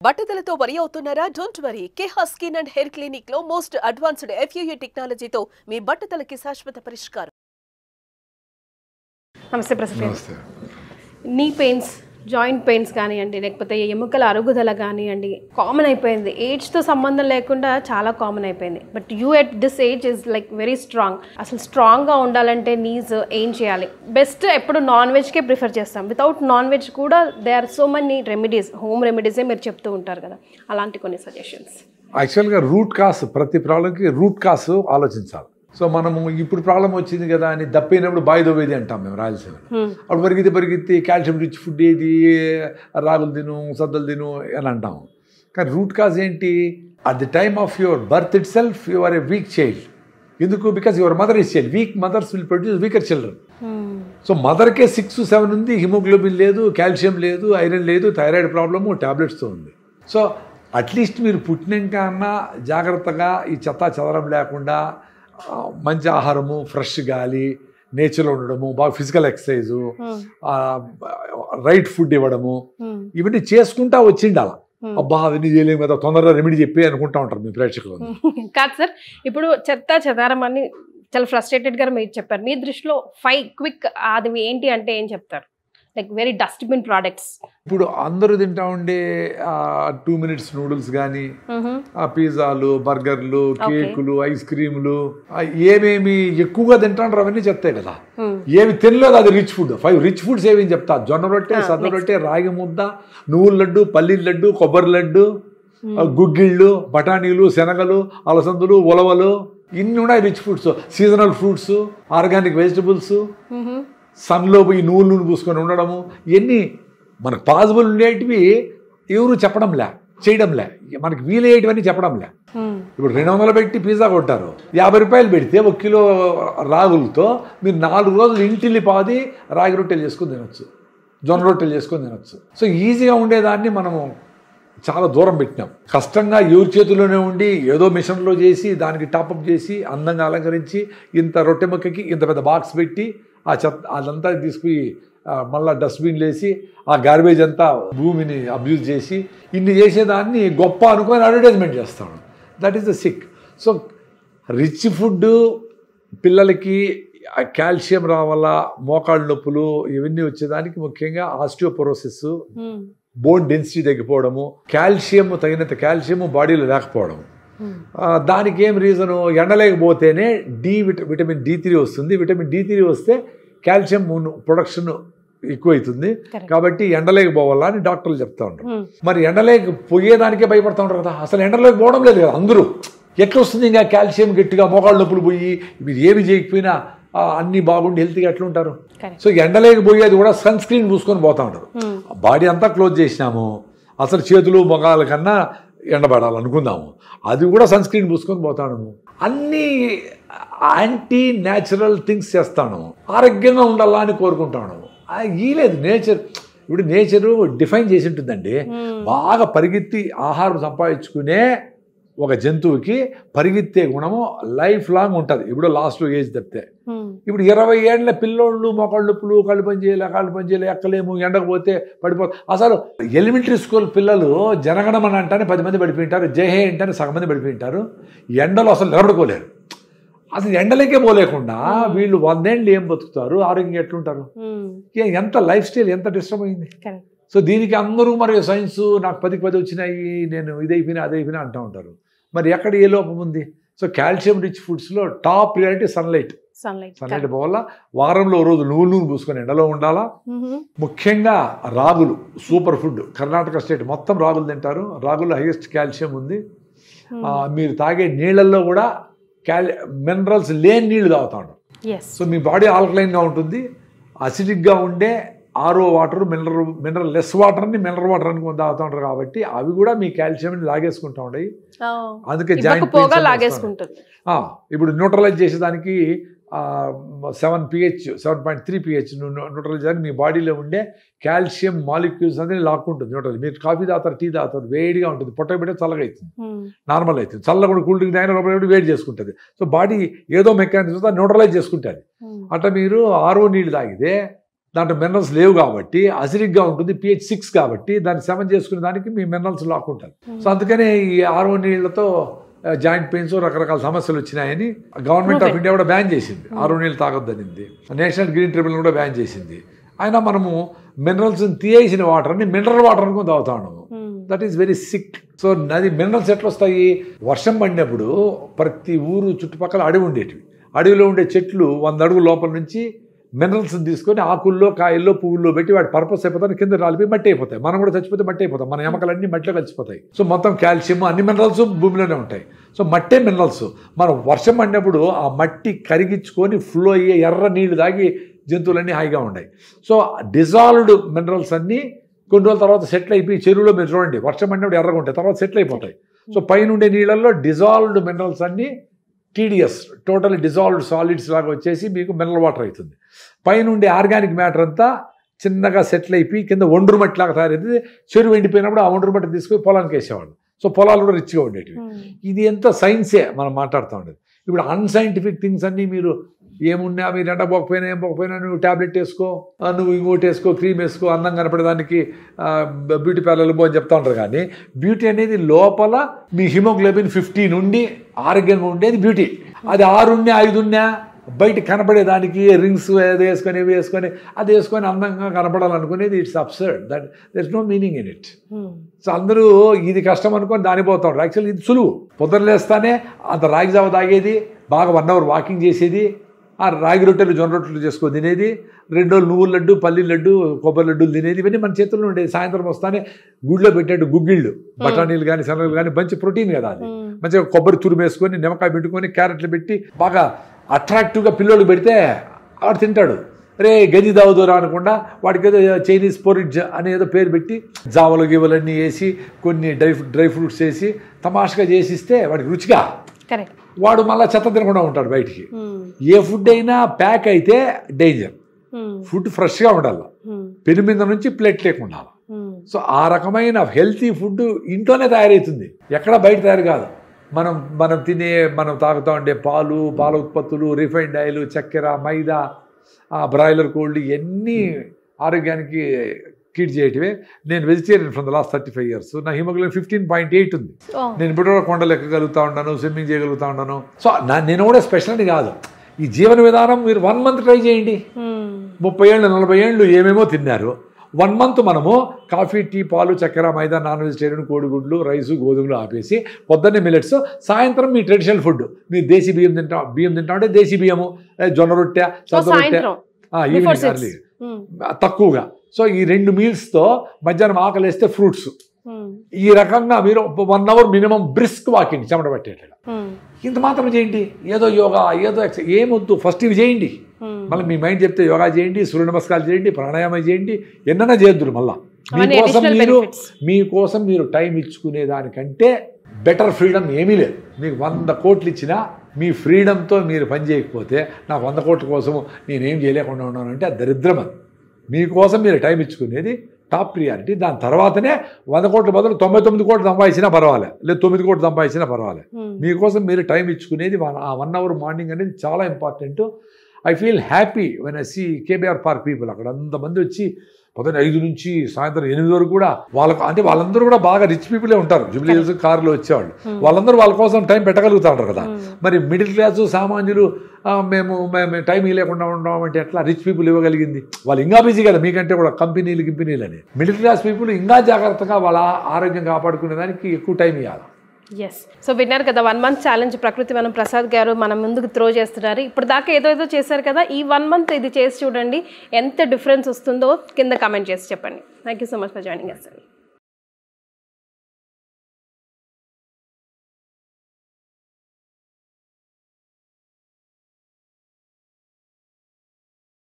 బట్టతలతో వరి అవుతున్నారా? Don't worry. Keha skin and hair clinic లో మోస్ట్ అడ్వాన్స్డ్ FUE టెక్నాలజీతో మీ బట్టతలకి శాశ్వత పరిష్కారం. నమస్తే ప్రొఫెసర్. నీ పెయిన్స్, జాయింట్ పెయిన్స్ కానివ్వండి, లేకపోతే ఎముకల అరుగుదల కానివ్వండి, కామన్ అయిపోయింది. ఏజ్తో సంబంధం లేకుండా చాలా కామన్ అయిపోయింది. But you at this age is like very strong. అసలు స్ట్రాంగ్గా ఉండాలంటే నీస్ ఏం చేయాలి? బెస్ట్ ఎప్పుడు నాన్ వెజ్కే ప్రిఫర్ చేస్తాం. వితౌట్ నాన్ వెజ్ కూడా there are so many remedies, home రెమెడీసే మీరు చెప్తూ ఉంటారు కదా, అలాంటి కొన్ని సజెషన్స్. యాక్చువల్గా రూట్ కాస్, ప్రతి ప్రాబ్లంకి రూట్ కాస్ ఆలోచించాలి. సో మనము ఇప్పుడు ప్రాబ్లం వచ్చింది కదా అని దప్పైనప్పుడు బాయి దోవేది అంటాం మేము రాయలసీమ. అప్పుడు పరిగెత్తి కాల్షియం రిచ్ ఫుడ్ ఏది, రాగులు తిను, సద్దలు తిను అని అంటాము. కానీ రూట్ కాజ్ ఏంటి? At the time of your birth it self you are a week child. ఎందుకు? Because your mother is child. Week mothers will produce weaker children. So మదర్కే 6-7 ఉంది, హిమోగ్లోబిన్ లేదు, కాల్షియం లేదు, ఐరన్ లేదు, థైరాయిడ్ ప్రాబ్లము, ట్యాబ్లెట్స్తో ఉంది. So at least మీరు పుట్టినాక అన్నా జాగ్రత్తగా ఈ చెత్తా చెదరం లేకుండా మంచి ఆహారము, ఫ్రెష్ గాలి, నేచర్లో ఉండడము, బాగా ఫిజికల్ ఎక్సర్సైజు, రైట్ ఫుడ్ ఇవ్వడము, ఇవన్నీ చేసుకుంటా వచ్చిండాల. అబ్బా అవన్నీ చేయలేము కదా, తొందరగా రెమెడీ చెప్పి అనుకుంటా ఉంటారు మీ ప్రేక్షకులు. కాదు సార్, ఇప్పుడు చెత్త చెదారం అని చాలా ఫ్రస్ట్రేటెడ్గా మీరు చెప్పారు. మీ దృష్టిలో 5 క్విక్ అది ఏంటి అంటే ఏం చెప్తారు? Like very dustbin products. ఇప్పుడు అందరూ తింటా ఉండే 2 minutes నూడిల్స్ కానీ, పిజ్జాలు, బర్గర్లు, కేకులు, ఐస్ క్రీములు, ఏమేమి ఎక్కువగా తింటాంటారు అవన్నీ చెప్తాయి కదా. ఏమి తినలేదు అది రిచ్ ఫుడ్. 5 రిచ్ ఫుడ్స్ ఏమేమి చెప్తా? జొన్న రొట్టె, సద్ద రొట్టె, రాగి ముద్ద, నువ్వుల లడ్డు, పల్లీల లడ్డు, కొబ్బరి లడ్డు, గుగ్గిళ్ళు, బఠానీలు, శనగలు, అలసందులు, ఉలవలు, ఇన్ని ఉన్నాయి rich foods. Seasonal fruits, organic vegetables, సన్లో పోయి నువ్వుల నూనె పూసుకొని ఉండడము, ఇవన్నీ మనకు పాసిబుల్ ఉండేటివి ఎవరు చెప్పడంలే, చేయడంలే, మనకి వీలయ్యేటివన్నీ చెప్పడంలే. ఇప్పుడు 200 పెట్టి పిజ్జా కొట్టారు, 50 రూపాయలు పెడితే 1 కిలో రాగులతో మీరు 4 రోజులు ఇంటిల్లి పాది రాగి రొట్టెలు చేసుకొని తినొచ్చు, జొన్న రొట్టెలు చేసుకొని తినొచ్చు. సో ఈజీగా ఉండేదాన్ని మనము చాలా దూరం పెట్టినాం. కష్టంగా ఎవరి చేతుల్లోనే ఉండి ఏదో మిషన్లో చేసి దానికి టాపప్ చేసి అందంగా అలంకరించి ఇంత రొట్టె ముక్కకి ఇంత పెద్ద బాక్స్ పెట్టి ఆ చెత్త అదంతా తీసుకుని మళ్ళీ డస్ట్బిన్లు వేసి ఆ గార్బేజ్ అంతా భూమిని అబ్యూజ్ చేసి ఇన్ని చేసేదాన్ని గొప్ప అనుకొని అడ్వర్టైజ్మెంట్ చేస్తాడు. That is the sick. So rich food పిల్లలకి కాల్షియం రావాలా, మోకాళ్ళ నొప్పులు ఇవన్నీ వచ్చేదానికి ముఖ్యంగా ఆస్టియోపోరోసిస్, బోన్ డెన్సిటీ తగ్గిపోవడము, కాల్షియం తగినంత కాల్షియం బాడీలో లేకపోవడం. దానికి ఏం రీజను? ఎండలేకపోతేనే విటమిన్ D3 వస్తుంది. విటమిన్ D3 వస్తే కాల్షియం ప్రొడక్షన్ ఎక్కువైతుంది. కాబట్టి ఎండలేకపోవాలా అని డాక్టర్లు చెప్తా ఉంటారు. మరి ఎండలేకపోయేదానికే భయపడతా ఉంటారు కదా. అసలు ఎండలోకి పోవడం లేదు కదా అందరూ. ఎట్లా వస్తుంది ఇంకా కాల్షియం గట్టిగా? మోకాళ్ళ నొప్పులు పోయి మీరు ఏమి చేయకపోయినా అన్ని బాగుండి హెల్త్గా ఎట్లా ఉంటారు? సో ఎండలేకపోయేది కూడా సన్ స్క్రీన్ పూసుకొని పోతా ఉంటారు. బాడీ అంతా క్లోజ్ చేసినాము, అసలు చేతులు మొగాల కన్నా ఎండబడాలనుకుందాము, అది కూడా సన్ స్క్రీన్ పూసుకొని పోతాము. అన్నీ యాంటీ న్యాచురల్ థింగ్స్ చేస్తాను, ఆరోగ్యంగా ఉండాలా అని కోరుకుంటాను. ఈ లేదు నేచర్. ఇప్పుడు నేచరు డిఫైన్ చేసి ఉంటుందండి. బాగా పరిగెత్తి ఆహారం సంపాదించుకునే ఒక జంతువుకి పరిగెత్తే గుణము లైఫ్ లాంగ్ ఉంటుంది. ఇప్పుడు లాస్ట్ ఏజ్ తప్పితే. ఇప్పుడు 20 ఏళ్ళ పిల్లోళ్ళు మొక్కళ్ళు నొప్పులు, కాళ్ళు పని చేయలే, ఎక్కలేము, ఎండకపోతే పడిపోతారు. అసలు ఎలిమెంటరీ స్కూల్ పిల్లలు జనగణమని అంటానే 10 మంది పడిపోయింటారు, జయహే అంటానే సగం మంది పడిపోయింటారు. ఎండలో అసలు నిలబడుకోలేరు. అసలు ఎండలకే పోలేకుండా వీళ్ళు 100 ఏళ్ళు ఏం బతుకుతారు? ఆరోగ్యంగా ఎట్లుంటారు? ఎంత లైఫ్ స్టైల్ ఎంత డిస్టర్బ్ అయింది. సో దీనికి అందరూ మరి సైన్స్ నాకు 10కి 10 వచ్చినాయి, నేను ఇదైపోయినా అదైపోయినా అంటూ ఉంటారు. మరి ఎక్కడ ఏ లోపం ఉంది? సో కాల్షియం రిచ్ ఫుడ్స్లో టాప్ ప్రియారిటీ సన్లైట్ పోవాలా. వారంలో రోజు నువ్వుల నూనె పూసుకొని ఎండలో ఉండాలా. ముఖ్యంగా రాగులు సూపర్ ఫుడ్. కర్ణాటక స్టేట్ మొత్తం రాగులు తింటారు. రాగుల్లో హైయెస్ట్ కాల్షియం ఉంది. మీరు తాగే నీళ్ళల్లో కూడా మినరల్స్ లేని నీళ్లు తాగుతా ఉంటారు. సో మీ బాడీ ఆల్కలైన్గా ఉంటుంది. అసిడిక్గా ఉండే ఆరో వాటర్, మినరల్ లెస్ వాటర్ని మినరల్ వాటర్ అని తాగుతూ ఉంటారు. కాబట్టి అవి కూడా మీ కాల్షియంని లాగేసుకుంటా ఉంటాయి. అందుకే జాయింట్ ఇప్పుడు న్యూట్రలైజ్ చేసేదానికి 7.3 pH న్యూట్రలైజ్ చేయడానికి మీ బాడీలో ఉండే కాల్షియం మాలిక్యూల్స్ అనేది లాక్కుంటుంది న్యూట్రల్. మీరు కాఫీ తాగుతారు, టీ తాగుతారు, వేడిగా ఉంటుంది, పొట్ట పెట్టే చల్లగా అవుతుంది, నార్మల్ అవుతుంది. చల్లగా కూడా కూల్ డ్రింక్ తాగిన లోపల వేడి చేసుకుంటుంది. సో బాడీ ఏదో మెకానిజం న్యూట్రలైజ్ చేసుకుంటుంది. అట్లా మీరు ఆరో నీళ్ళు తాగితే దాంట్లో మినరల్స్ లేవు కాబట్టి అసిడిక్గా ఉంటుంది, pH 6 కాబట్టి దాన్ని 7 చేసుకునే దానికి మీ మినరల్స్ లాక్కుంటారు. సో అందుకనే ఈ ఆర్ఓ నీళ్లతో జాయింట్ పెయిన్స్ రకరకాల సమస్యలు వచ్చినాయని గవర్నమెంట్ ఆఫ్ ఇండియా కూడా బ్యాన్ చేసింది. ఆర్ఓ నీళ్ళు తాగొద్దనింది. నేషనల్ గ్రీన్ ట్రిబ్యునల్ కూడా బ్యాన్ చేసింది. అయినా మనము మినరల్స్ తీయేసిన వాటర్ని మినరల్ వాటర్ అనుకుని తాగుతా ఉన్నాము. That is very sick. So అది మినరల్స్ ఎట్లా వస్తాయి? వర్షం పడినప్పుడు ప్రతి ఊరు చుట్టుపక్కల అడవి ఉండేటివి. అడవిలో ఉండే చెట్లు 100 అడుగుల లోపల నుంచి మినరల్స్ తీసుకొని ఆకుల్లో, కాయల్లో, పువ్వుల్లో పెట్టి వాటి పర్పస్ అయిపోతాయి, కింద రాలిపోయి మట్టి అయిపోతాయి. మనం కూడా చచ్చిపోతే మట్టి అయిపోతాం. మన ఎముకలన్నీ మట్టిలో కలిసిపోతాయి. సో మొత్తం కాల్షియం అన్ని మినరల్స్ భూమిలోనే ఉంటాయి. సో మట్టే మినరల్స్. మనం వర్షం పడినప్పుడు ఆ మట్టి కరిగించుకొని ఫ్లో అయ్యే ఎర్ర నీళ్లు తాగి జంతువులన్నీ హాయిగా ఉన్నాయి. సో డిజాల్వ్డ్ మినరల్స్ అన్నీ కొన్ని రోజుల తర్వాత సెటిల్ అయిపోయి చెరువులో మీరు చూడండి వర్షం పడినప్పుడు ఎర్రగా ఉంటాయి, తర్వాత సెటిల్ అయిపోతాయి. సో పైన ఉండే నీళ్ళల్లో డిజాల్వ్డ్ మినరల్స్ అన్నీ TDS టోటల్ డిజాల్వ్డ్ సాలిడ్స్ లాగా వచ్చేసి మీకు మినరల్ వాటర్ అవుతుంది. పైన ఉండే ఆర్గానిక్ మ్యాటర్ అంతా చిన్నగా సెటిల్ అయిపోయి కింద ఒండ్రు మట్టి లాగా తయారైతుంది. చెరువు ఎండిపోయినప్పుడు ఆ ఒండ్రు మట్టి తీసుకొని పొలానికి వేసేవాళ్ళు. సో పొలాలు కూడా రిచ్గా ఉండేటివి. ఇది ఎంత సైన్సే మనం మాట్లాడుతూ ఉండేది. ఇప్పుడు అన్సైంటిఫిక్ థింగ్స్ అన్నీ మీరు ఏమున్నా మీరు ఎండపోకపోయినా ఏం పోకపోయినా నువ్వు ట్యాబ్లెట్ వేసుకో, నువ్వు ఇంకోటి వేసుకో, క్రీమ్ వేసుకో, అందం కనపడేదానికి బ్యూటీ పార్లర్లు అని చెప్తా ఉంటారు. కానీ బ్యూటీ అనేది లోపల మీ హిమోగ్లోబిన్ 15 ఉండి ఆరోగ్యంగా ఉండేది బ్యూటీ. అది 6 ఉన్నా 5 ఉన్నా బయట కనపడేదానికి రింగ్స్ ఏదో వేసుకొని ఇవి వేసుకొని అది వేసుకొని అందంగా కనపడాలనుకునేది it's absurd. That there is no meaning in it. So అందరూ ఇది కష్టం అనుకొని దాని పోతా ఉంటారు. యాక్చువల్లీ ఇది సులువు. పొద్దులేస్తానే అంత రాగి జావ తాగేది, బాగా 1 అవర్ వాకింగ్ చేసేది, ఆ రాగి రొట్టెలు జొన్న రొట్టెలు చేసుకొని తినేది, 2 రోజులు నువ్వుల లడ్డు, పల్లీల లడ్డు, కొబ్బరి లడ్డూలు తినేది, ఇవన్నీ మన చేతుల్లో ఉండేది. సాయంత్రం వస్తానే గుడిలో పెట్టినట్టు గుగ్గిళ్ళు, బఠానీలు కానీ శనగలు కానీ మంచి ప్రోటీన్ కదా అది. మంచిగా కొబ్బరి తురుము వేసుకొని నిమ్మకాయ పెట్టుకొని క్యారెట్లు పెట్టి బాగా అట్రాక్టివ్గా పిల్లోడికి పెడితే వాడు తింటాడు. రే గది దావుదోరా అనకుండా వాడికి ఏదో చైనీస్ పోరిడ్జ్ అనేదో పేరు పెట్టి జావలు గివలన్నీ వేసి కొన్ని డ్రై ఫ్రూట్స్ వేసి తమాషగా చేసిస్తే వాడికి రుచిగా వాడు మళ్ళీ చెత్త తినకుండా ఉంటాడు బయటికి. ఏ ఫుడ్ అయినా ప్యాక్ అయితే డేంజర్. ఫుడ్ ఫ్రెష్గా ఉండాలి, పెను మీద నుంచి ప్లేట్ లేకుండా. సో ఆ రకమైన హెల్తీ ఫుడ్ ఇంట్లోనే తయారవుతుంది, ఎక్కడ బయట తయారు కాదు. మనం తాగుతూ ఉండే పాలు, పాల ఉత్పత్తులు, రిఫైన్డ్ ఆయిల్, చక్కెర, మైదా, బ్రాయిలర్ కోల్డ్ ఇవన్నీ ఆరోగ్యానికి కీడ్ చేయటమే. నేను vegetarian from the last 35 years. నా హిమోగ్లోబిన్ 15.8 ఉంది. నేను ఇప్పుడు కూడా కొండలు ఎక్కగలుగుతా ఉన్నాను, స్విమ్మింగ్ చేయగలుగుతా ఉన్నాను. సో నేను కూడా స్పెషల్ అని కాదు. ఈ జీవన విధానం మీరు 1 month ట్రై చేయండి. 30 ఏళ్ళు 40 ఏళ్ళు ఏమేమో తిన్నారు. 1 month మనము కాఫీ, టీ, పాలు, చక్కెర, మైదా, నాన్ వెజిటేరియన్, కోడిగుడ్లు, రైసు, గోధుమలు ఆపేసి పొద్దున్నే మిల్లెట్స్, సాయంత్రం మీ ట్రెడిషనల్ ఫుడ్, మీరు దేశీ బియ్యం తింటా ఉంటే దేశీ బియ్యము, జొన్న రొట్టె, సద్ద రొట్టె, ఈవినింగ్ అర్లీ తక్కువగా. సో ఈ 2 మీల్స్తో మధ్యాహ్నం ఆకలి వేస్తే ఫ్రూట్స్. ఈ రకంగా మీరు 1 hour మినిమం బ్రిస్క్ వాకింగ్, చెమట పట్టేటగా ఇంత మాత్రం చేయండి. ఏదో యోగా, ఏదో ఎక్సర్సైజ్ ఏమొద్దు, ఫస్ట్ ఇవి చేయండి. మళ్ళీ మీ మైండ్ చెప్తే యోగా చేయండి, సూర్య నమస్కారాలు చేయండి, ప్రాణాయామం చేయండి, ఎన్నైనా చేద్దురు. మళ్ళీ మీకోసం మీరు టైం ఇచ్చుకునే దానికంటే బెటర్ ఫ్రీడమ్ ఏమీ లేదు. మీకు 100 కోట్లు ఇచ్చినా మీ ఫ్రీడమ్తో మీరు పని చేయకపోతే, నాకు 100 కోట్ల కోసము నేనేం చేయలేకుండా ఉన్నానంటే అది దరిద్రం. అది మీకోసం మీరు టైం ఇచ్చుకునేది టాప్ ప్రియారిటీ. దాని తర్వాతనే 100 కోట్ల బదులు 99 కోట్లు సంపాదించినా పర్వాలే, లేదు 9 కోట్లు సంపాదించినా పర్వాలే. మీకోసం మీరు టైం ఇచ్చుకునేది ఆ 1 hour మార్నింగ్ అనేది చాలా important. I feel happy when I see KBR park people. అక్కడ అంతమంది వచ్చి పొద్దున్న 5 నుంచి సాయంత్రం 8 వరకు కూడా వాళ్ళందరూ కూడా బాగా రిచ్ పీపులే ఉంటారు. జూబ్లీ హిల్స్ కార్లో వచ్చేవాళ్ళు, వాళ్ళందరూ వాళ్ళ కోసం టైం పెట్టగలుగుతూ ఉంటారు కదా. మరి మిడిల్ క్లాసు సామాన్యులు మేము టైం ఇవ్వలేకుండా ఉన్నామంటే ఎట్లా? రిచ్ పీపుల్ ఇవ్వగలిగింది వాళ్ళు ఇంకా బిజీ కదా మీకంటే కూడా, కంపెనీలు అని. మిడిల్ క్లాస్ పీపుల్ ఇంకా జాగ్రత్తగా వాళ్ళ ఆరోగ్యం కాపాడుకునే దానికి ఎక్కువ టైం ఇవ్వాలి. ఎస్. సో విన్నారు కదా 1 month ఛాలెంజ్ ప్రకృతి వనం ప్రసాద్ గారు మన ముందుకు త్రో చేస్తున్నారు. ఇప్పుడు దాకా ఏదో చేశారు కదా, ఈ 1 month ఇది చేసి చూడండి, ఎంత డిఫరెన్స్ వస్తుందో కింద కామెంట్ చేసి చెప్పండి. Thank you so much for joining us.